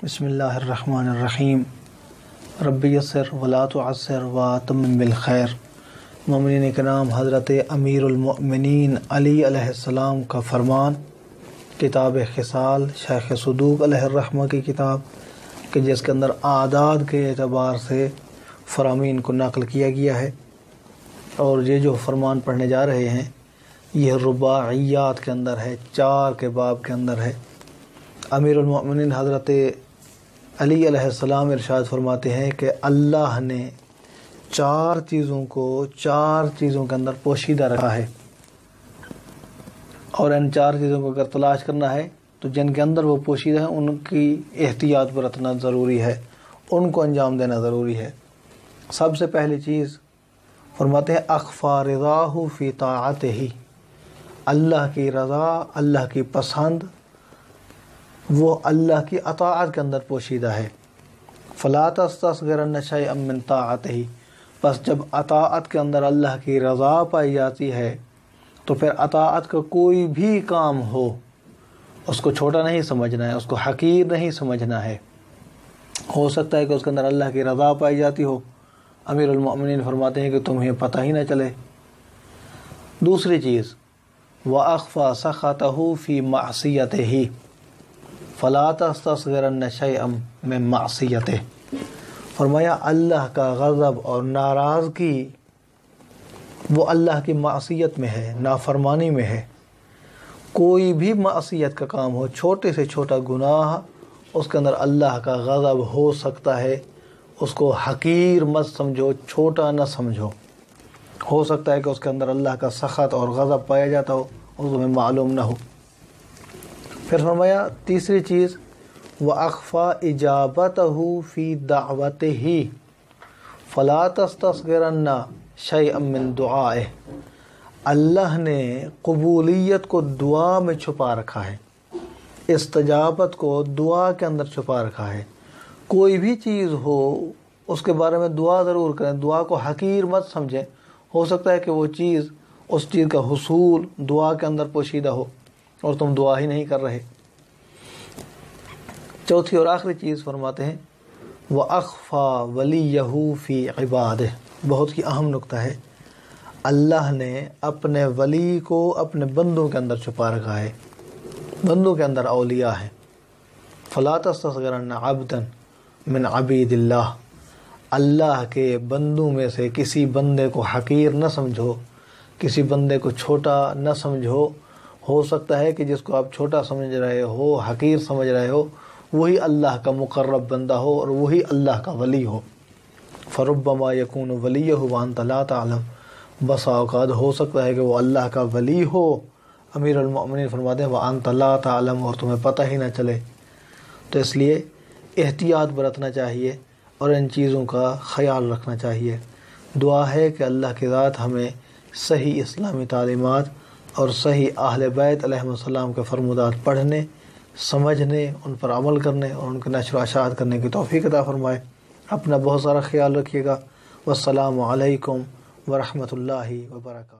بسم اللہ الرحمن الرحیم رب یسر ولا تعسر واتمم بالخیر۔ مومنین کرام، حضرت امیر المؤمنین علی علیہ السلام کا فرمان، کتاب خصال شیخ صدوق علیہ الرحمہ کی کتاب، کہ جس کے اندر اعداد کے اعتبار سے فرامین کو نقل کیا گیا ہے، اور یہ جو فرمان پڑھنے جا رہے ہیں یہ رباعیات کے اندر ہے، 4 کے باب کے اندر ہے۔ امیر المؤمنین حضرت علی علیہ السلام ارشاد فرماتے ہیں کہ اللہ نے 4 چیزوں کے اندر پوشیدہ رکھا ہے، اور ان 4 چیزوں کو اگر تلاش کرنا ہے تو جن کے اندر وہ پوشیدہ ہیں ان کی احتیاط برتنا ضروری ہے، ان کو انجام دینا ضروری ہے۔ سب سے پہلی چیز فرماتے ہیں اخفا رضاہ فی طاعتہ، اللہ کی رضا، اللہ کی پسند وہ اللہ کی اطاعت کے اندر پوشیدہ ہے۔ فلا تستصغرن شیئا من طاعتہ، پس جب اطاعت کے اندر اللہ کی رضا پائی جاتی ہے تو پھر اطاعت کا کوئی بھی کام ہو اس کو چھوٹا نہیں سمجھنا ہے، اس کو حقیر نہیں سمجھنا ہے۔ ہو سکتا ہے کہ اس کے اندر اللہ کی رضا پائی جاتی ہو، امیر المؤمنین فرماتے ہیں کہ تمہیں پتہ ہی نہ چلے۔ دوسری چیز وَأَخْفَى سَخَطَهُ فِي مَعْصِيَتِهِ فَلَا تَسْتَصْغِرَنَّ شَيْئًا مِّن مَّعْصِيَتِهِ، فرمایا اللہ کا غضب اور ناراضگی وہ اللہ کی معصیت میں ہے، نافرمانی میں ہے۔ کوئی بھی معصیت کا کام ہو، چھوٹے سے چھوٹا گناہ، اس کے اندر اللہ کا غضب ہو سکتا ہے، اس کو حقیر مت سمجھو، چھوٹا نہ سمجھو۔ ہو سکتا ہے کہ اس کے اندر اللہ کا سخط اور غضب پایا جاتا ہو اور تمہیں معلوم نہ ہو۔ پھر فرمایا تیسری چیز وَأَخْفَى إِجَابَتَهُ فِي دَعْوَتِهِ فَلَا تَسْتَصْغِرَنَّ شَيْئًا مِّن دُعَائِهِ، اللہ نے قبولیت کو دعا میں چھپا رکھا ہے، استجابت کو دعا کے اندر چھپا رکھا ہے۔ کوئی بھی چیز ہو اس کے بارے میں دعا ضرور کریں، دعا کو حقیر مت سمجھیں۔ ہو سکتا ہے کہ وہ چیز، اس چیز کا حصول دعا کے اندر پوشیدہ ہو اور تم دعا ہی نہیں کر رہے۔ چوتھی اور آخری چیز فرماتے ہیں وَأَخْفَى وَلِيَّهُ فِي عِبَادِهِ، بہت ہی اہم نقطہ ہے، اللہ نے اپنے ولی کو اپنے بندوں کے اندر چھپا رکھا ہے، بندوں کے اندر اولیاء ہیں۔ فَلَا تَسْتَصْغِرَنَّ عَبْدًا مِّنْ عَبِيدِ اللَّهِ، اللہ کے بندوں میں سے کسی بندے کو حقیر نہ سمجھو، کسی بندے کو چھوٹا نہ سمجھو۔ ہو سکتا ہے کہ جس کو آپ چھوٹا سمجھ رہے ہو، حقیر سمجھ رہے ہو، وہی اللہ کا مقرب بندہ ہو اور وہی اللہ کا ولی ہو۔ فَرُبَّمَا يَكُونُ وَلِيَّهُ وَأَنْتَ لَا تَعْلَمُ، بسا اوقات ہو سکتا ہے کہ وہ اللہ کا ولی ہو، امیر المؤمنین فرماتے ہیں وَأَنْتَ لَا تَعْلَمُ، اور تمہیں پتہ ہی نہ چلے۔ تو اس لیے احتیاط برتنا چاہیے اور ان چیزوں کا خیال رکھنا چاہیے۔ دعا ہے کہ اللہ کی ذات ہمیں صحیح اسلامی تعلیمات اور صحیح اہل بیت علیہم السلام کے فرمودات پڑھنے، سمجھنے، ان پر عمل کرنے اور ان کے نشر و اشاعت کرنے کی توفیق عطا فرمائے۔ اپنا بہت سارا خیال رکھیے گا۔ والسلام علیکم ورحمۃ اللہ وبرکاتہ۔